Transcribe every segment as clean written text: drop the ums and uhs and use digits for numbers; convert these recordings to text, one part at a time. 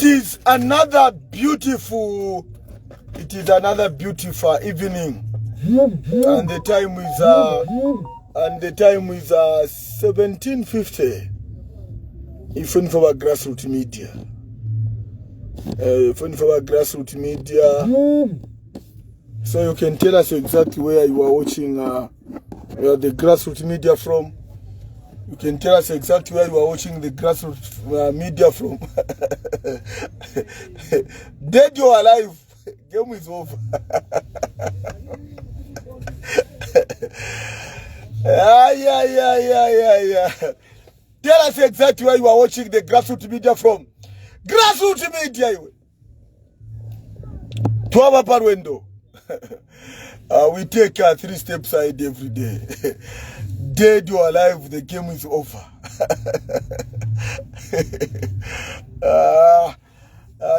is another beautiful evening, and the time is 17:50. Even for our grassroots media, so you can tell us exactly where you are watching the grassroots media from. You can tell us exactly where you are watching the grassroots media from. Dead or alive, game is over. Yeah. Tell us exactly where you are watching the grassroots media from. Grassroots media. To our parwendo. We take 3 steps ahead every day. Dead or alive, the game is over.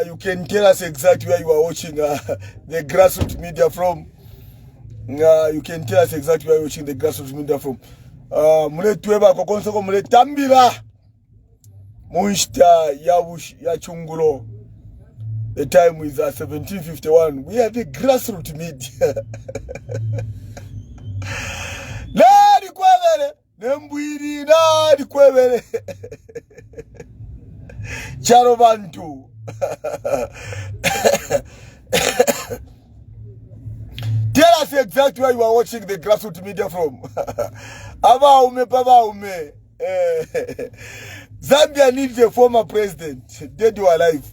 You can tell us exactly where you are watching the grassroots media from. You can tell us exactly where you are watching the grassroots media from. Mule tueba kokonsoko mule tambila. Munshta ya chungulo. The time is 17:51. We are the grassroots media. Nadi kwebele. Nembwiri nadi kwebele. Charo bantu. Tell us exactly where you are watching the grassroots media from. Pavaume. Zambia needs a former president, dead or alive.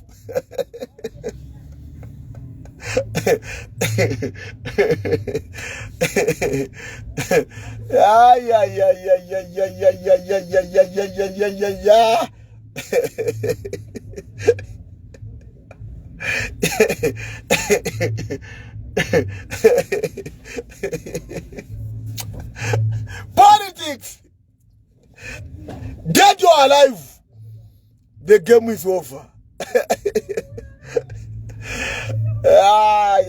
Politics, dead or alive, the game is over. Yeah.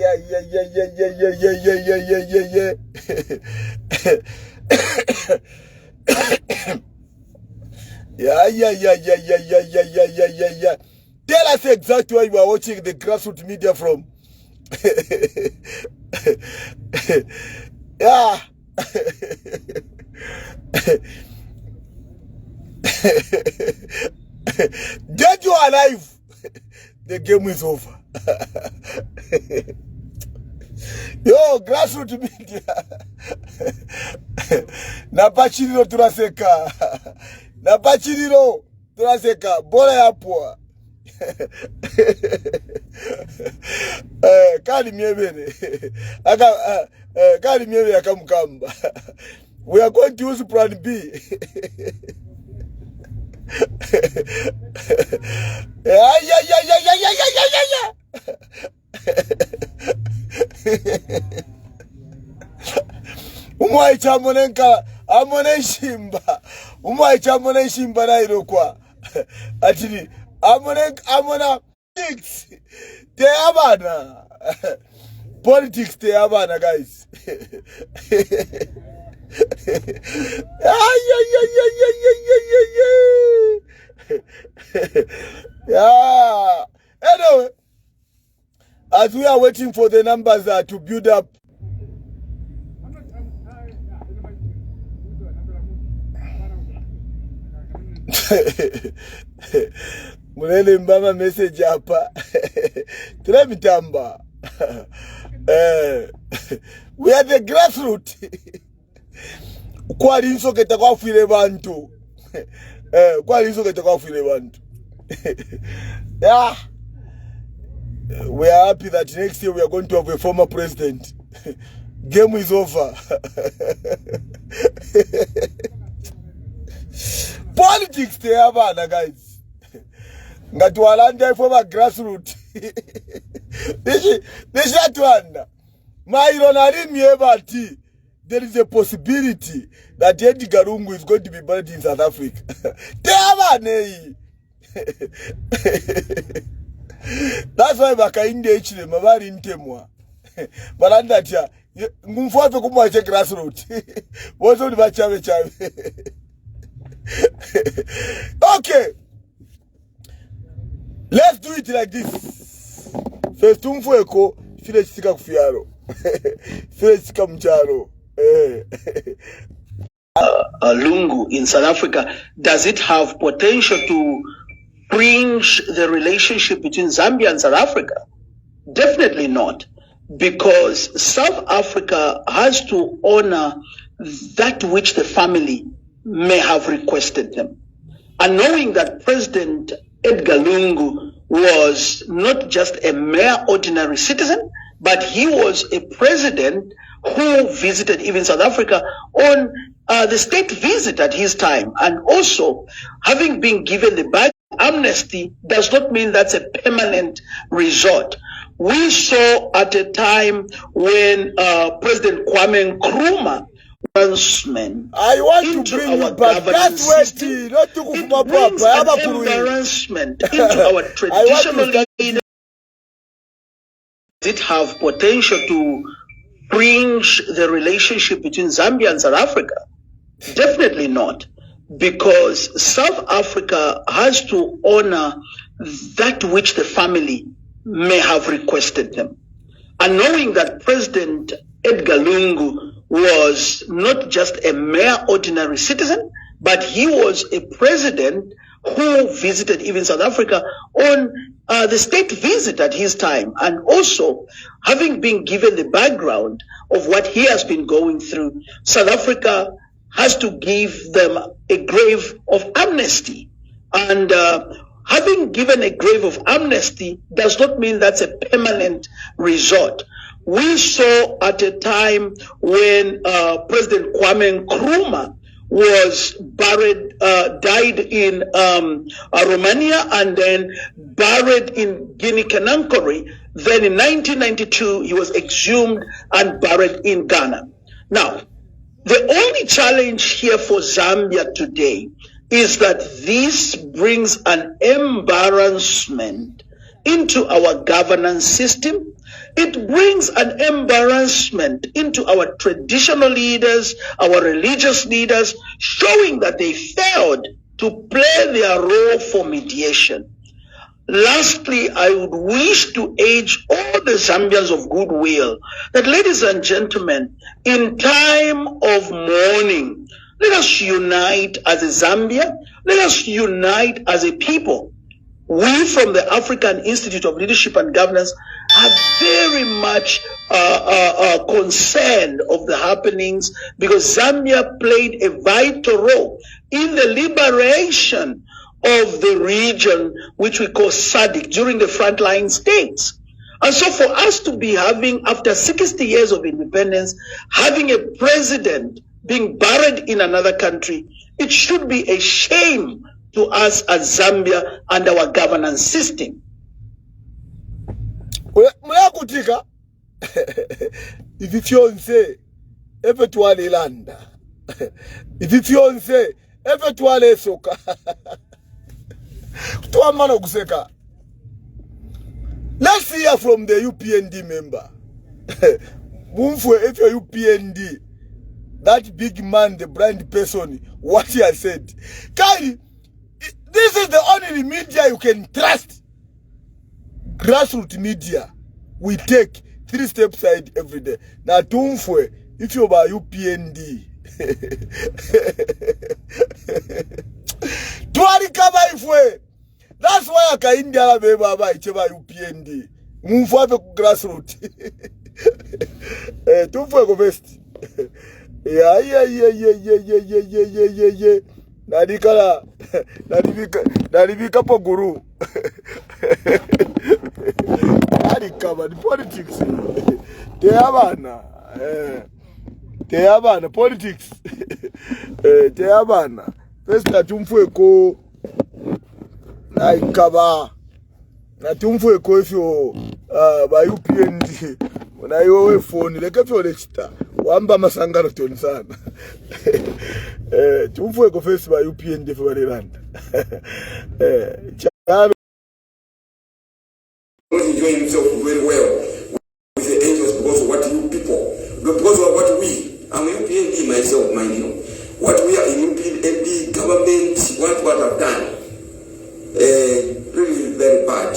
Tell us exactly where you are watching the grassroots media from. Yeah. Dead or alive, the game is over. Yo, grassroots media. Napachiriro turaseka. Bora ya pua. Kali miebene. Kali miebene akamukamba. We are going to use plan B. Yeah. Umwaicha amone shimba na irokwa. Atini amona politics te abana. Politics te abana, guys. Yeah. Anyway, as we are waiting for the numbers to build up. Mulele mbama message hapa. Tunamitamba. We are the grassroots. Kwali nsoketa kwa file bantu. Yeah. We are happy that next year we are going to have a former president. Game is over. Politics they have, guys. Ngatualanda former grassroots. This is one. My Ronaldo, there is a possibility that Eddie Garungu is going to be buried in South Africa. That's why Bakainde Chile, Mavari Ntemwa. Balandatia, Mumfuafe Kumwache grassroots. What's on the Chave? Okay. Let's do it like this. First tumfueko file chika kufiaro. File chika mcharo. Lungu in South Africa, does it have potential to cringe the relationship between Zambia and South Africa? Definitely not, because South Africa has to honor that which the family may have requested them. And knowing that President Edgar Lungu was not just a mere ordinary citizen, but he was a president who visited even South Africa on the state visit at his time. And also, having been given the back amnesty does not mean that's a permanent resort. We saw at a time when President Kwame Nkrumah I want to bring you back. That's where not to embarrassment into our traditional leaders. Does it have potential to cringe the relationship between Zambia and South Africa? Definitely not, because South Africa has to honor that which the family may have requested them. And knowing that President Edgar Lungu was not just a mere ordinary citizen, but he was a president who visited even South Africa on the state visit at his time. And also, having been given the background of what he has been going through, South Africa has to give them a grave of amnesty. And having given a grave of amnesty does not mean that's a permanent resort. We saw at a time when President Kwame Nkrumah was buried, died in Romania and then buried in Guinea-Conakry. Then in 1992, he was exhumed and buried in Ghana. Now, the only challenge here for Zambia today is that this brings an embarrassment into our governance system. It brings an embarrassment into our traditional leaders, our religious leaders, showing that they failed to play their role for mediation. Lastly, I would wish to urge all the Zambians of goodwill that, ladies and gentlemen, in time of mourning, let us unite as a Zambia. Let us unite as a people. We from the African Institute of Leadership and Governance are very much concerned of the happenings, because Zambia played a vital role in the liberation of the region, which we call SADC, during the frontline states. And so for us to be having, after 60 years of independence, having a president being buried in another country, it should be a shame to us as Zambia and our governance system. Muyakutika ififyonse efetwale landa ififyonse efetwale soka tuamana kuseka. Let's hear from the UPND member. Mumfwe, if you're UPND, that big man, the blind person, what he has said. Kari, this is the only media you can trust. Grassroots media. We take 3 steps side every day. Now, Tumfwe, if you're by UPND, that's why I can't India beba by UPND. Mumfwe grassroots. Tumfwe go best. Yeah. Nadikala, nadibika po guru. Nadikaba, the politics. Teabana, politics. Teabana. First na tumfwe ko naikaba. Na tumfwe ko if you by UPND. When I go phone, like if you're extra. Wamba masangano toni sana. Tumfwe ko face by UPND for the land. Enjoying himself very well with the angels because of what you people, because of what we, I'm UPND myself, mind you, what we are in UPND government, what I've done, really very bad.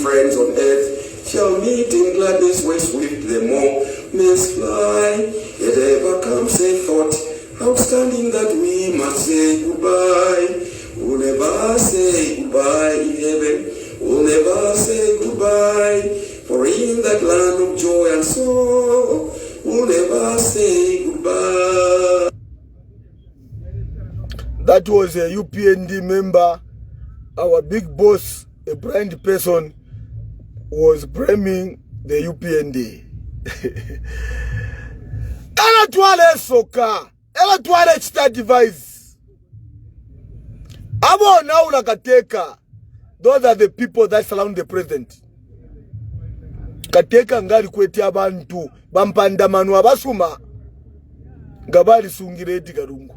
friends on earth shall meet in gladness when swift the moments fly. Yet ever comes a thought outstanding that we must say goodbye. We'll never say goodbye in heaven. We'll never say goodbye. For in that land of joy and sorrow, we'll never say goodbye. That was a UPND member. Our big boss, a blind person, was blaming the UPND. Ela tuale soka, ela tuale chita device. Abo na unakateka. Those are the people that surround the president. Kateka ngali kweti abantu bampanda manu abasuma ngabali sungireti karungu.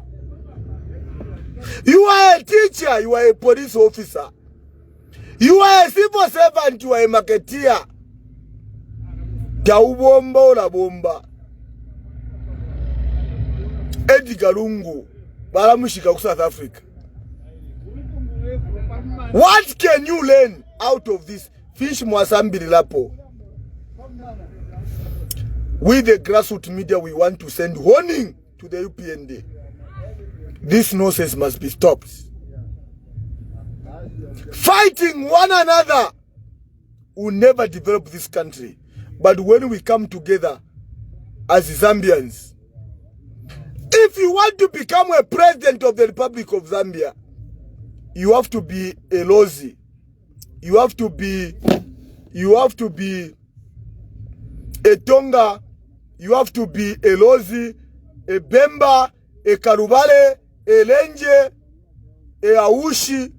You are a teacher, you are a police officer, you are a civil servant, you are a marketeer. Taubomba ola bomba. Edi karungu balamushika ku South Africa. What can you learn out of this? Fish mwasambili lapo. We the grassroots media, we want to send warning to the UPND. This nonsense must be stopped. Fighting one another will never develop this country. But when we come together as Zambians, if you want to become a president of the Republic of Zambia, you have to be a Lozi. You have to be a Tonga. You have to be a Lozi, a Bemba, a Karubale, a Lenje, a Aushi.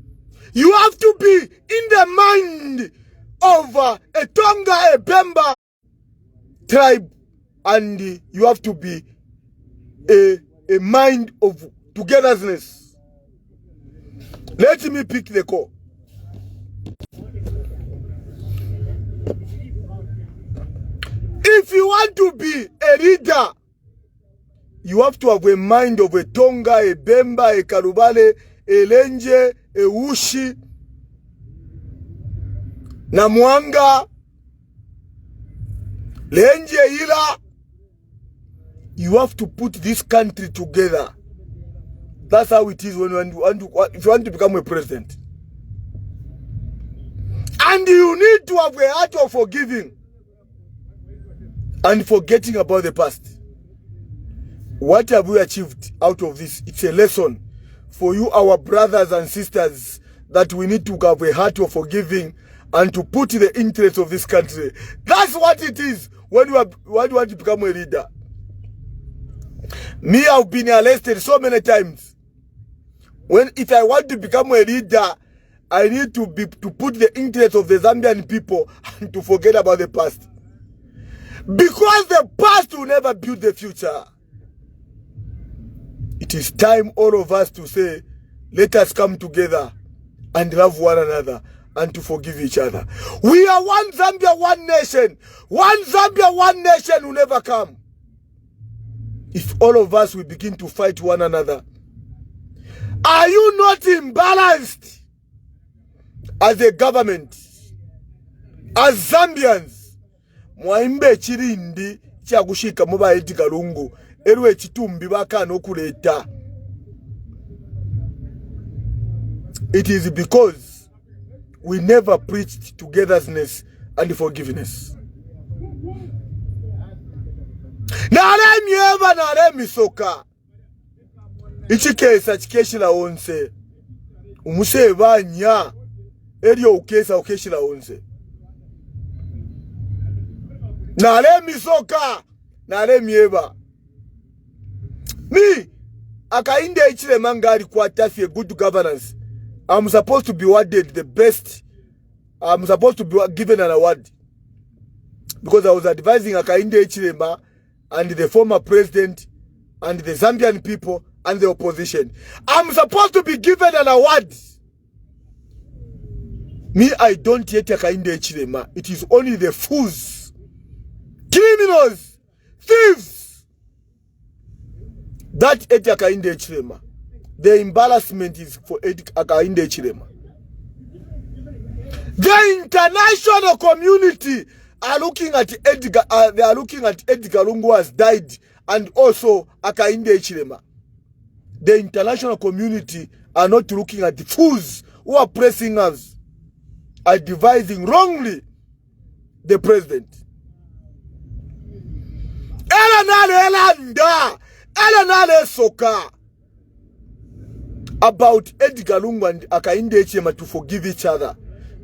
You have to be in the mind of a Tonga, a Bemba tribe, and you have to be a mind of togetherness. Let me pick the call. If you want to be a leader, you have to have a mind of a Tonga, a Bemba, a Karubale, a Lenje, a Ushi, Namwanga, Lenje Ila. You have to put this country together. That's how it is when if you want to become a president. And you need to have a heart of forgiving and forgetting about the past. What have we achieved out of this? It's a lesson for you, our brothers and sisters, that we need to have a heart of forgiving and to put the interests of this country. That's what it is when you want to become a leader. Me, I've been arrested so many times. If I want to become a leader, I need to put the interests of the Zambian people and to forget about the past. Because the past will never build the future. It is time all of us to say, let us come together and love one another and to forgive each other. We are one Zambia, one nation. One Zambia, one nation will never come if all of us will begin to fight one another. Are you not imbalanced as a government, as Zambians? Mwaimbe chirindi chagushika muba edika lungu erwe chitumbi baka no kuleta. It is because we never preached togetherness and forgiveness. Naremi eva naremi soka. Ichikesa chikeshila onse. Umuse banya. Erio ukesa ukeshila onse. Naremi soka. Naremi eva. Me, akainde ichile mangari kwa tafi good governance. I'm supposed to be awarded the best. I'm supposed to be given an award. Because I was advising Akainde Ichilema and the former president and the Zambian people and the opposition. I'm supposed to be given an award. Me, I don't yet Akainde Ichilema. It is only the fools, criminals, thieves that ate Akainde Ichilema. The embarrassment is for Akainde Ichilema. The international community are looking at Edgar. They are looking at Edgar Lungu has died, and also Hakainde Hichilema. The international community are not looking at the fools who are pressing us, are devising wrongly the president. Elanale soka about Edgar Lungu and Hakainde Hichilema to forgive each other,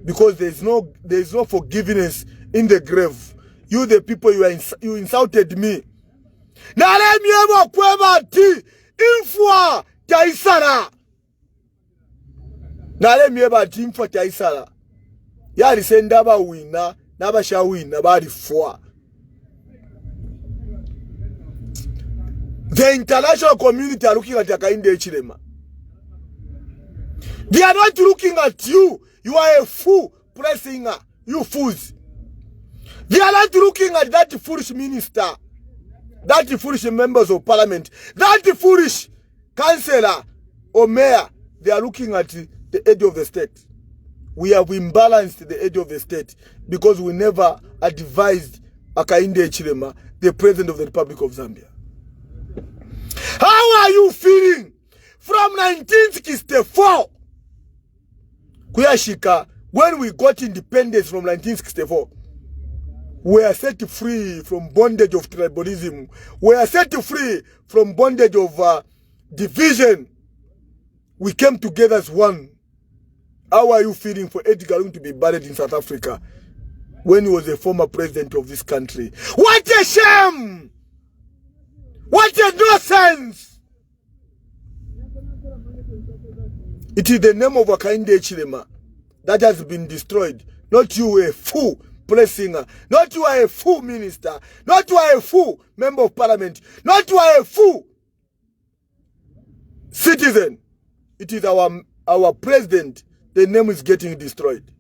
because there is no forgiveness in the grave. You the people, you insulted me. Nale miemo kwema ti infwa taisara. Nale mieba ti infwa taisara. Yari sendaba wina, naba sha wina bari fwa. The international community are looking at Hakainde Hichilema. They are not looking at you. You are a fool pressing her. You fools. They are not looking at that foolish minister, that foolish members of parliament, that foolish councillor or mayor. They are looking at the head of the state. We have imbalanced the head of the state because we never advised Hakainde Hichilema, the president of the Republic of Zambia. How are you feeling from 1964? Kuyashika, when we got independence from 1964, we are set free from bondage of tribalism. We are set free from bondage of division. We came together as one. How are you feeling for Edgar Lungu to be buried in South Africa when he was a former president of this country? What a shame! What a nonsense! It is the name of Hakainde Hichilema that has been destroyed. Not you, a fool pressing her. Not you are a fool minister. Not you are a fool member of parliament. Not you are a fool citizen. It is our president. The name is getting destroyed.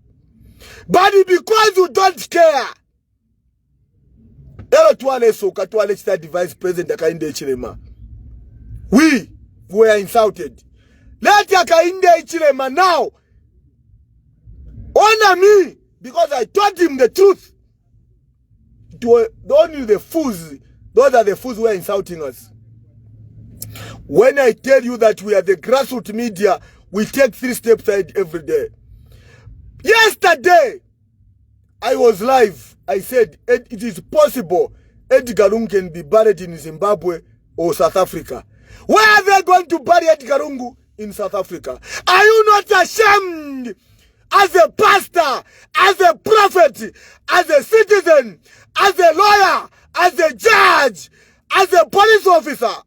But because you don't care, Vice President Hakainde Hichilema, we were insulted. Let Hakainde Hichilema now honor me because I told him the truth. Only the fools, those are the fools who are insulting us. When I tell you that we are the grassroots media, we take 3 steps ahead every day. Yesterday, I was live. I said it is possible Edgar Lungu can be buried in Zimbabwe or South Africa. Where are they going to bury Edgar Lungu? In South Africa. Are you not ashamed as a pastor, as a prophet, as a citizen, as a lawyer, as a judge, as a police officer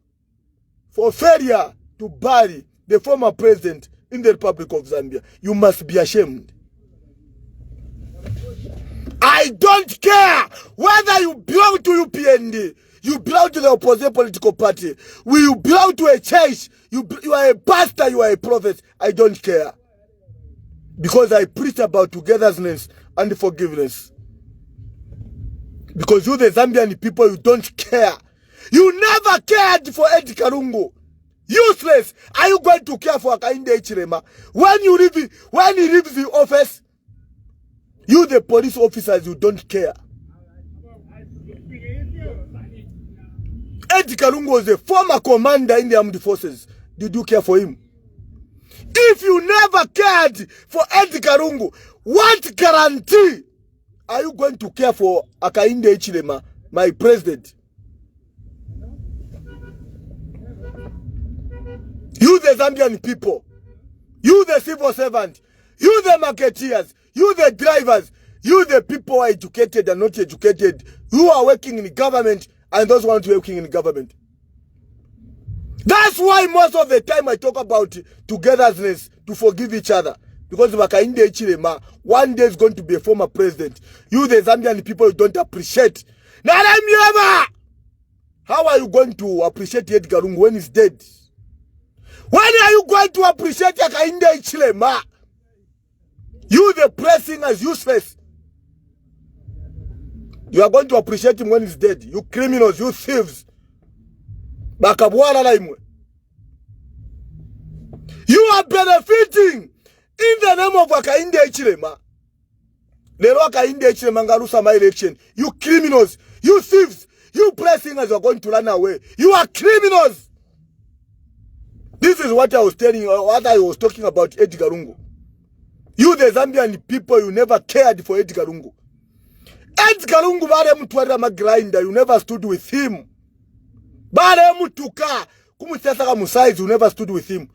for failure to bury the former president in the Republic of Zambia? You must be ashamed. I don't care whether you belong to UPND, you belong to the opposite political party, you belong to a church, you are a pastor, you are a prophet. I don't care. Because I preach about togetherness and forgiveness. Because you, the Zambian people, you don't care. You never cared for Edgar Lungu. Useless. Are you going to care for Hakainde Hichilema? When he leaves the office, you, the police officers, you don't care. Edgar Lungu was a former commander in the armed forces. Did you care for him? If you never cared for Edgar Lungu, what guarantee are you going to care for Hakainde Hichilema, my president? You, the Zambian people, you, the civil servant, you, the marketeers, you, the drivers, you, the people who are educated and not educated, who are working in the government and those who are not working in the government. That's why most of the time I talk about togetherness, to forgive each other. Because Hakainde Hichilema one day is going to be a former president. You, the Zambian people, you don't appreciate. How are you going to appreciate Edgar Lungu when he's dead? When are you going to appreciate Hakainde Hichilema? You, the pressing as useless. You are going to appreciate him when he's dead. You criminals, you thieves. You are benefiting in the name of Hakainde Hichilema. Lero Hakainde Hichilema ngarusa my election. You criminals, you thieves, you pressing as you are going to run away. You are criminals. This is what I was telling you, what I was talking about Edgar Lungu. You, the Zambian people, you never cared for Edgar Lungu. Edgar Lungu, bare mtuwara magrinda, you never stood with him. Bare mtuka, kumusasa musaiz, you never stood with him.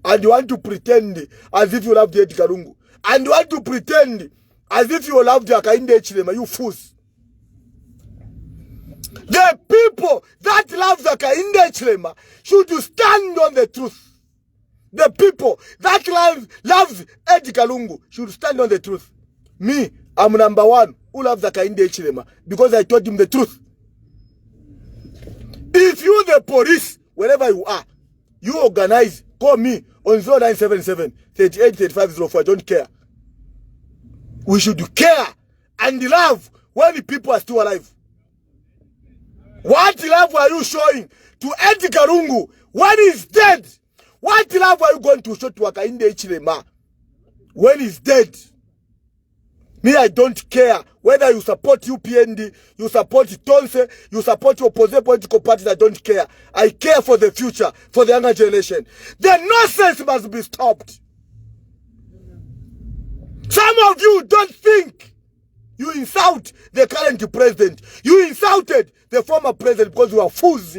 And you want to pretend as if you love the Edgar Lungu. And you want to pretend as if you love the Hakainde Hichilema, you fools. The people that love the Hakainde Hichilema should stand on the truth. The people that loves Edgar Lungu should stand on the truth. Me, I'm number one who loves the Hakainde Hichilema because I told him the truth. If you, the police, wherever you are, you organize, call me on 0977 38 35 04. I don't care. We should care and love when the people are still alive. What love are you showing to Edgar Lungu when he's dead? What love are you going to show to Hakainde Hichilema when he's dead? Me, I don't care whether you support UPND, you support Tonse, you support your opposite political parties. I don't care. I care for the future, for the younger generation. The nonsense must be stopped. Some of you don't think. You insult the current president. You insulted the former president because you are fools.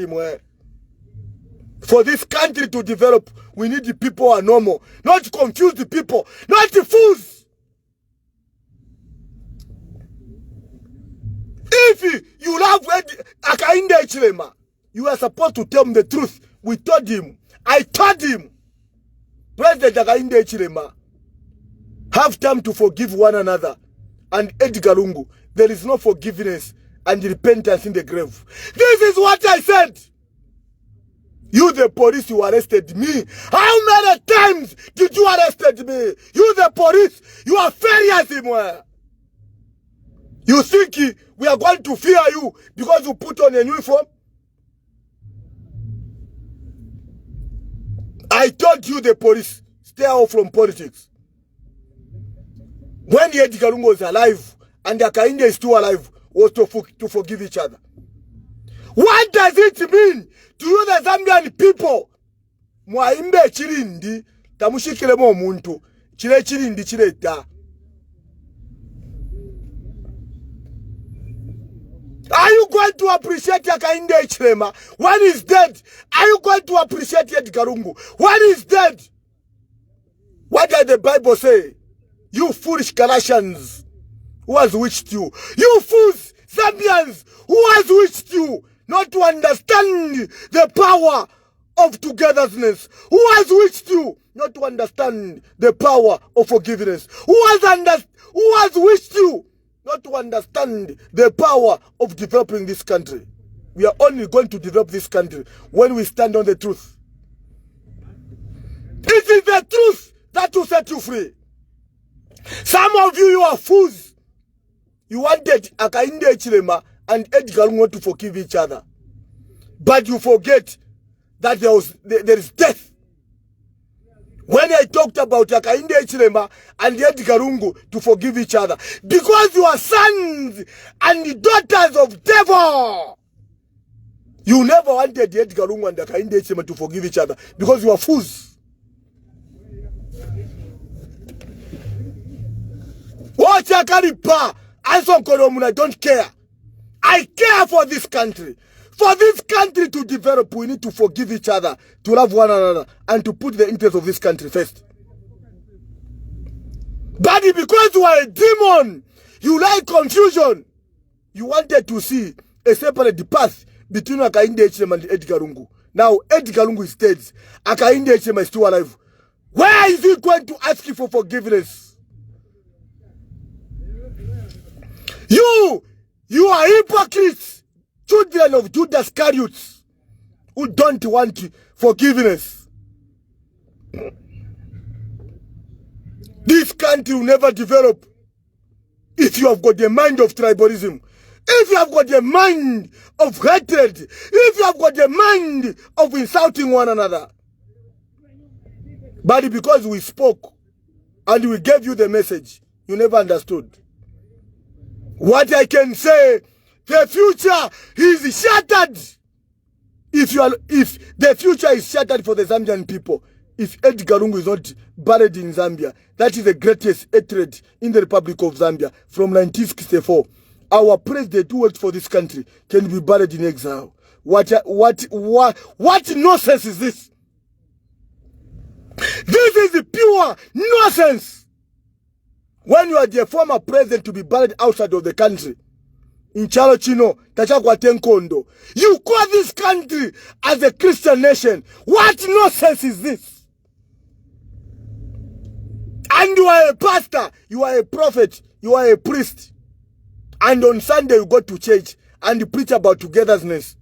For this country to develop, we need the people who are normal. Not to confuse the people. Not the fools. If you love Hakainde Hichilema, you are supposed to tell him the truth. We told him. I told him. President Hakainde Hichilema, have time to forgive one another. And Edgar Lungu, there is no forgiveness and repentance in the grave. This is what I said. You, the police, you arrested me. How many times did you arrested me? You, the police, you are failures. You think we are going to fear you because you put on a uniform? I told you, the police, stay out from politics. When the Edgar Lungu was alive and the Hakainde is still alive, was to forgive each other. What does it mean to you, the Zambian people? Mwaimbe chirindi, tamushikile mo muntu, chile chirindi chile ta. Are you going to appreciate Hakainde Hichilema when he's dead? Are you going to appreciate Edgar Lungu when he's dead? What does the Bible say? You foolish Galatians, who has witched you? You fools, Zambians, who has witched you? Not to understand the power of togetherness. Who has witched you? Not to understand the power of forgiveness. Who has witched you? Not to understand the power of developing this country. We are only going to develop this country when we stand on the truth. It is the truth that will set you free. Some of you are fools. You wanted Hakainde Hichilema and Edgar Lungu to forgive each other. But you forget that there is death. When I talked about Hakainde Hichilema and Edgar Lungu to forgive each other, because you are sons and daughters of devil. You never wanted Edgar Lungu and Hakainde Hichilema to forgive each other because you are fools. Watch Akaripa, I don't care. I care for this country. For this country to develop, we need to forgive each other, to love one another, and to put the interest of this country first. But because you are a demon, you like confusion, you wanted to see a separate path between Hakainde Hichilema and Edgar Lungu. Now, Edgar Lungu is dead. Hakainde Hichilema is still alive. Where is he going to ask you for forgiveness? You are hypocrites, children of Judas Iscariot, who don't want forgiveness. This country will never develop if you have got the mind of tribalism, if you have got the mind of hatred, if you have got the mind of insulting one another. But because we spoke and we gave you the message, you never understood. What I can say, the future is shattered. If the future is shattered for the Zambian people, if Edgar Lungu is not buried in Zambia, that is the greatest hatred in the Republic of Zambia from 1964. Our president who worked for this country can be buried in exile. What nonsense is this? This is the pure nonsense. When you are the former president to be buried outside of the country, in Chalochino, Tachakwa Tenkondo, you call this country as a Christian nation. What nonsense is this? And you are a pastor, you are a prophet, you are a priest. And on Sunday you go to church and preach about togetherness.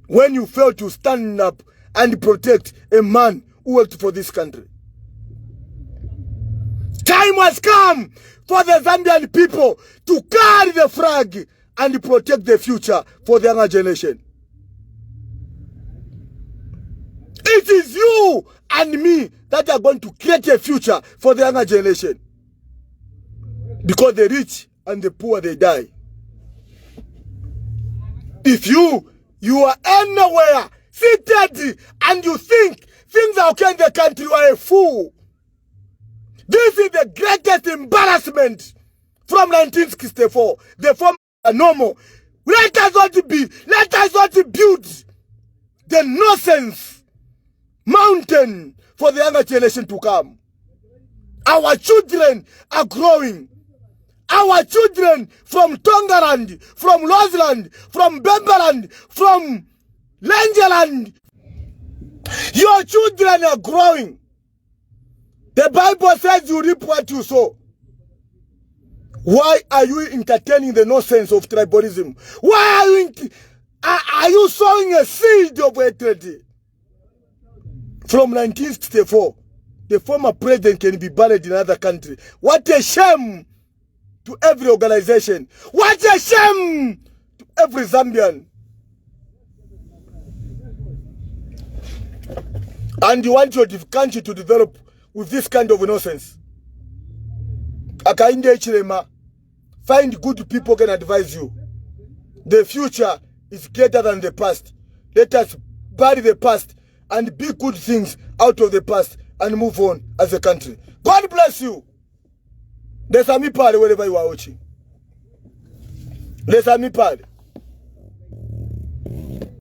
When you fail to stand up and protect a man who worked for this country. Time has come for the Zambian people to carry the flag and protect the future for the younger generation. It is you and me that are going to create a future for the younger generation. Because the rich and the poor, they die. If you are anywhere seated and you think things are okay in the country, you are a fool. This is the greatest embarrassment from 1964. The former normal. Let us not build the nonsense mountain for the younger generation to come. Our children are growing. Our children from Tongaland, from Lozland, from Bembaland, from Langeland, your children are growing. The Bible says you reap what you sow. Why are you entertaining the nonsense of tribalism? Why are you sowing a seed of hatred? From 1964, the former president can be buried in another country. What a shame to every organization. What a shame to every Zambian. And you want your country to develop with this kind of nonsense. Akainde Chilema, find good people can advise you. The future is greater than the past. Let us bury the past and be good things out of the past and move on as a country. God bless you. There's a mipad wherever you are watching. There's a mipad.